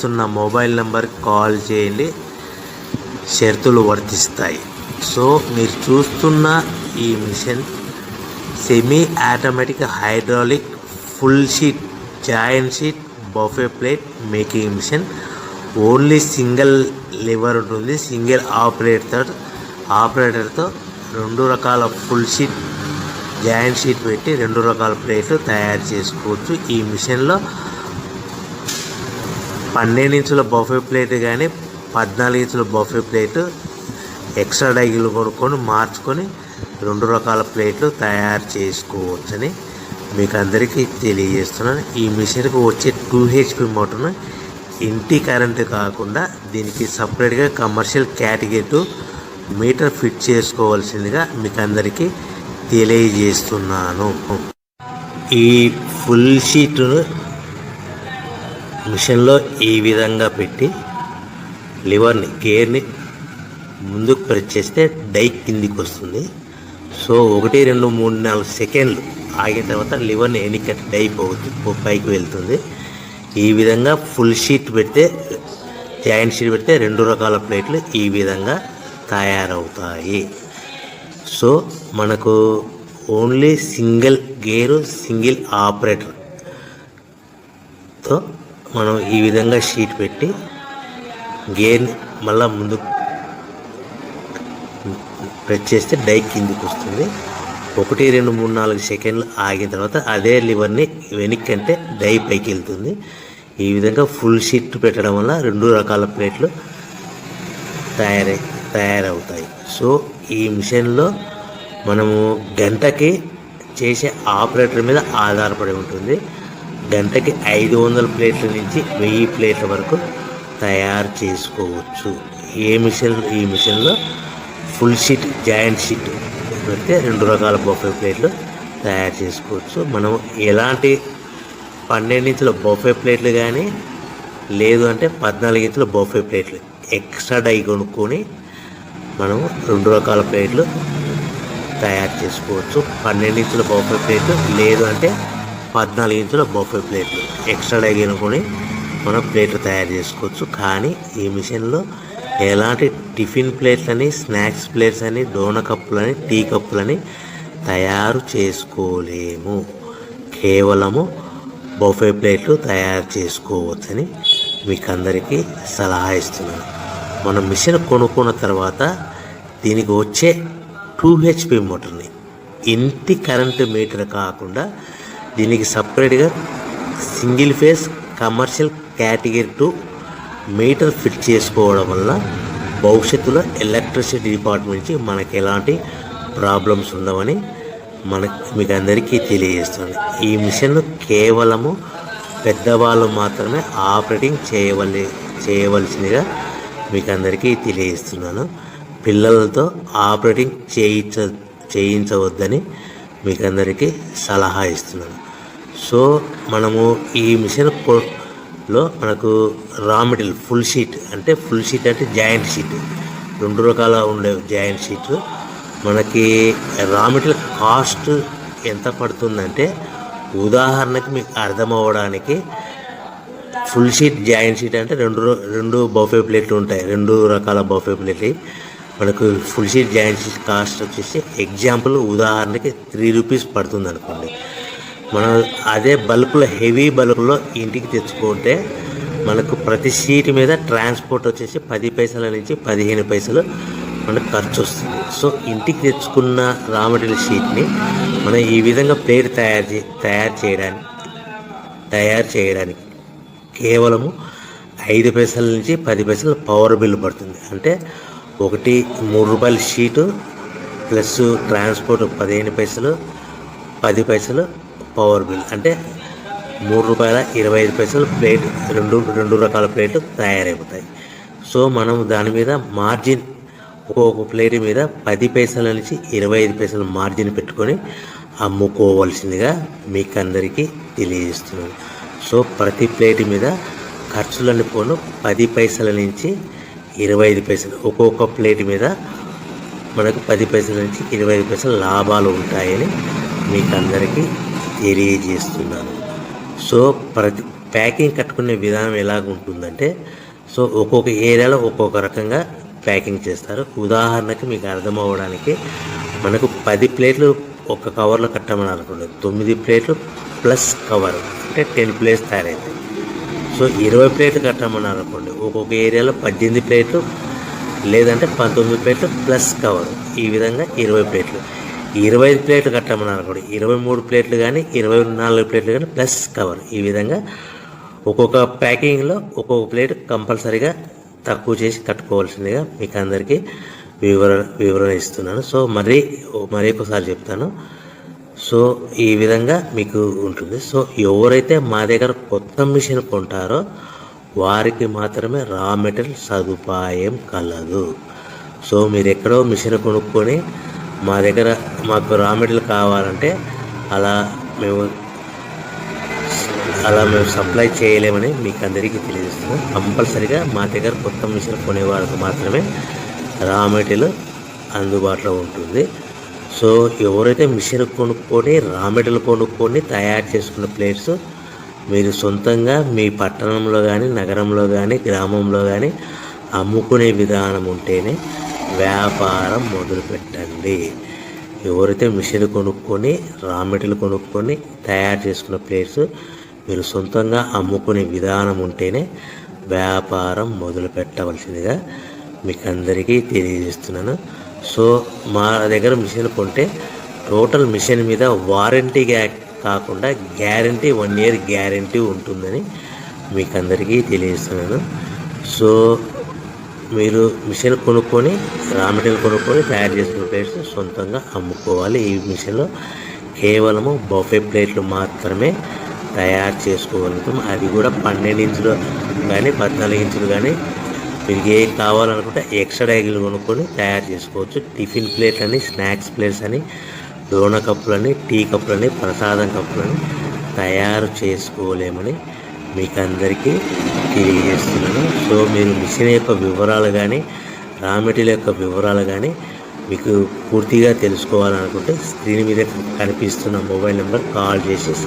చేస్తున్న మొబైల్ నెంబర్కి కాల్ చేయండి, షరతులు వర్తిస్తాయి. సో మీరు చూస్తున్న ఈ machine semi automatic hydraulic full sheet joint sheet buffet plate making machine. Only single lever ఉంటుంది. సింగిల్ ఆపరేటర్తో 2 రకాల ఫుల్ షీట్ జాయింట్ షీట్ పెట్టి 2 రకాల ప్లేట్లు తయారు చేసుకోవచ్చు. ఈ మిషన్లో 12 ఇంచుల బఫే ప్లేట్ కానీ 14 ఇంచుల బఫే ప్లేటు ఎక్స్ట్రా డైలు కొనుక్కొని మార్చుకొని 2 రకాల ప్లేట్లు తయారు చేసుకోవచ్చని మీకు అందరికీ తెలియజేస్తున్నాను. ఈ మిషన్కి వచ్చే 2 HP మోటార్ను ఇంటి కరెంటు కాకుండా దీనికి సపరేట్గా కమర్షియల్ కేటగిరీ మీటర్ ఫిట్ చేసుకోవాల్సిందిగా మీకు అందరికీ తెలియజేస్తున్నాను. ఈ ఫుల్ షీట్ మిషన్లో ఈ విధంగా పెట్టి గేర్ని ముందుకు ప్రెస్ చేస్తే డై కిందికి వస్తుంది. సో 1, 2, 3, 4 సెకండ్లు ఆగిన తర్వాత లివర్ని ఎన్నికట్టి డై పైకి వెళ్తుంది. ఈ విధంగా ఫుల్ షీట్ పెడితే జాయింట్ షీట్ పెడితే 2 రకాల ప్లేట్లు ఈ విధంగా తయారవుతాయి. సో మనకు ఓన్లీ సింగిల్ గేరు సింగిల్ ఆపరేటర్తో మనం ఈ విధంగా షీట్ పెట్టి గేర్ని మళ్ళీ ముందుకు ప్రెస్ చేస్తే డై కిందికి వస్తుంది. 1, 2, 3, 4 సెకండ్లు ఆగిన తర్వాత అదే లివర్ని వెనక్కంటే డై పైకి వెళ్తుంది. ఈ విధంగా ఫుల్ షీట్ పెట్టడం వల్ల 2 రకాల ప్లేట్లు తయారవుతాయి. సో ఈ మిషన్లో మనము గంటకి చేసే ఆపరేటర్ మీద ఆధారపడి ఉంటుంది. గంటకి 500 ప్లేట్ల నుంచి 1000 ప్లేట్ల వరకు తయారు చేసుకోవచ్చు. ఈ మిషన్లో ఫుల్ షీట్ జాయింట్ షీట్ పెడితే 2 రకాల బఫే ప్లేట్లు తయారు చేసుకోవచ్చు. మనం ఎలాంటి 12 ఇంచుల బఫే ప్లేట్లు కానీ లేదు అంటే 14 ఇంచుల బఫే ప్లేట్లు ఎక్స్ట్రా డై కొనుక్కొని మనం 2 రకాల ప్లేట్లు తయారు చేసుకోవచ్చు. 12 ఇంచుల బఫే ప్లేట్లు లేదు అంటే 14 ఇంచుల బఫే ప్లేట్లు ఎక్స్ట్రా డై కొనుక్కొని మనం ప్లేట్లు తయారు చేసుకోవచ్చు. కానీ ఈ మిషన్లో ఎలాంటి టిఫిన్ ప్లేట్లని, స్నాక్స్ ప్లేట్స్ అని, డోన కప్పులని, టీ కప్పులని తయారు చేసుకోలేము. కేవలము బఫే ప్లేట్లు తయారు చేసుకోవచ్చని మీకు అందరికీ సలహా ఇస్తున్నాను. మనం మిషన్ కొనుక్కున్న తర్వాత దీనికి వచ్చే 2 HP మోటార్ని ఇంటి కరెంటు మీటర్ కాకుండా దీనికి సపరేట్గా single phase commercial category 2 metre fit చేసుకోవడం వల్ల భవిష్యత్తులో ఎలక్ట్రిసిటీ డిపార్ట్మెంట్ నుంచి మనకి ఎలాంటి ప్రాబ్లమ్స్ ఉండవని మీకు అందరికీ తెలియజేస్తుంది. ఈ మిషన్ కేవలము పెద్దవాళ్ళు మాత్రమే ఆపరేటింగ్ చేయవలసిందిగా మీకు అందరికీ తెలియజేస్తున్నాను. పిల్లలతో ఆపరేటింగ్ చేయించవద్దని మీకు అందరికీ సలహా ఇస్తున్నాను. సో మనము ఈ మిషన్లో మనకు రా మెటీరియల్ ఫుల్ షీట్ అంటే జాయింట్ షీట్ 2 రకాల ఉండే జాయింట్ షీట్ మనకి రా మెటీరియల్ కాస్ట్ ఎంత పడుతుందంటే ఉదాహరణకి మీకు అర్థమవ్వడానికి ఫుల్ షీట్ జాయింట్ షీట్ అంటే 2 బఫే ప్లేట్లు ఉంటాయి. 2 రకాల బఫే ప్లేట్లు మనకు full sheet joint sheet cost వచ్చేసి ఎగ్జాంపుల్ ఉదాహరణకి 3 రూపీస్ పడుతుంది అనుకోండి. మనం అదే బల్క్లో హెవీ బల్క్లో ఇంటికి తెచ్చుకుంటే మనకు ప్రతి షీట్ మీద ట్రాన్స్పోర్ట్ వచ్చేసి 10 పైసల నుంచి 15 పైసలు మనకు ఖర్చు వస్తుంది. సో ఇంటికి తెచ్చుకున్న రా మెటీరియల్ షీట్ని మనం ఈ విధంగా ప్లేట్ తయారు చేయడానికి కేవలము 5 పైసల నుంచి 10 పైసలు పవర్ బిల్ పడుతుంది. అంటే 3 రూపాయల షీటు ప్లస్ ట్రాన్స్పోర్ట్ 15 పైసలు 10 పైసలు పవర్ బిల్ అంటే 3 రూపాయల 25 పైసలు ప్లేట్ 2 రకాల ప్లేట్లు తయారైపోతాయి. సో మనం దాని మీద మార్జిన్ ఒక్కొక్క ప్లేట్ మీద 10 పైసల నుంచి 25 పైసలు మార్జిన్ పెట్టుకొని అమ్ముకోవాల్సిందిగా మీకు అందరికీ తెలియజేస్తున్నాను. సో ప్రతి ప్లేట్ మీద ఖర్చులన్నీ పోను 10 పైసల నుంచి 25 పైసలు ఒక్కొక్క ప్లేట్ మీద మనకు 10 పైసల నుంచి 25 పైసలు లాభాలు ఉంటాయని మీకు అందరికీ తెలియజేస్తున్నాను. సో ప్యాకింగ్ కట్టుకునే విధానం ఎలాగ ఉంటుందంటే, సో ఒక్కొక్క ఏరియాలో ఒక్కొక్క రకంగా ప్యాకింగ్ చేస్తారు. ఉదాహరణకి మీకు అర్థం అవ్వడానికి, మనకు 10 ప్లేట్లు ఒక కవర్లో కట్టమని అనుకోండి, 9 ప్లేట్లు ప్లస్ కవర్ అంటే 10 ప్లేట్స్ తయారవుతాయి. సో 20 ప్లేట్లు కట్టమని అనుకోండి, ఒక్కొక్క ఏరియాలో 18 ప్లేట్లు లేదంటే 19 ప్లేట్లు ప్లస్ కవర్, ఈ విధంగా 20 ప్లేట్లు. 25 ప్లేట్లు కట్టమని అనుకోండి, 23 ప్లేట్లు కానీ 24 ప్లేట్లు కానీ ప్లస్ కవర్, ఈ విధంగా ఒక్కొక్క ప్యాకింగ్లో ఒక్కొక్క ప్లేట్ కంపల్సరీగా తక్కువ చేసి కట్టుకోవాల్సిందిగా మీకు అందరికీ వివరణ ఇస్తున్నాను. సో మరి ఒకసారి చెప్తాను. సో ఈ విధంగా మీకు ఉంటుంది. సో ఎవరైతే మా దగ్గర కొత్త మిషన్ కొంటారో వారికి మాత్రమే రా మెటీరియల్ సదుపాయం కలదు. సో మీరు ఎక్కడో మిషన్ కొనుక్కొని మా దగ్గర మాకు రా మెటీరియల్ కావాలంటే అలా మేము సప్లై చేయలేమని మీకు అందరికీ తెలియజేస్తున్నాం. కంపల్సరిగా మా దగ్గర కొత్త మిషన్ కొనేవారికి మాత్రమే రా మెటీరియల్ అందుబాటులో ఉంటుంది. సో ఎవరైతే మిషన్ కొనుక్కొని రా మెటీరియల్ కొనుక్కొని తయారు చేసుకున్న ప్లేట్స్ మీరు సొంతంగా మీ పట్టణంలో కానీ నగరంలో కానీ గ్రామంలో కానీ అమ్ముకునే విధానం ఉంటేనే వ్యాపారం మొదలుపెట్టండి. ఎవరైతే మిషన్ కొనుక్కొని రా మెటీరియల్ కొనుక్కొని తయారు చేసుకున్న ప్లేట్స్ మీరు సొంతంగా అమ్ముకునే విధానం ఉంటేనే వ్యాపారం మొదలు పెట్టవలసిందిగా మీకు అందరికీ తెలియజేస్తున్నాను. సో మా దగ్గర మిషన్ కొంటే టోటల్ మిషన్ మీద వారంటీ కాకుండా గ్యారంటీ 1 year గ్యారంటీ ఉంటుందని మీకు అందరికీ తెలియజేస్తున్నాను. సో మీరు మిషన్ కొనుక్కొని రా మెటీరియల్ కొనుక్కొని తయారు చేసుకున్న ప్లేట్స్ సొంతంగా అమ్ముకోవాలి. ఈ మిషన్లో కేవలము బఫే ప్లేట్లు మాత్రమే తయారు చేసుకోగలుగుతాం. అది కూడా 12 ఇంచులు కానీ 14 ఇంచులు కానీ మీకు ఏ కావాలనుకుంటే ఎక్స్ట్రా డైగులు కొనుక్కొని తయారు చేసుకోవచ్చు. టిఫిన్ ప్లేట్లు అని, స్నాక్స్ ప్లేట్స్ అని, డోనా కప్పులని, టీ కప్పులని, ప్రసాదం కప్పులని తయారు చేసుకోలేమని మీకు అందరికీ తెలియజేస్తున్నాను. సో మీరు మిషన్ యొక్క వివరాలు కానీ రా మెటీరియల్ యొక్క వివరాలు కానీ మీకు పూర్తిగా తెలుసుకోవాలనుకుంటే స్క్రీన్ మీద కనిపిస్తున్న మొబైల్ నెంబర్ కాల్ చేసి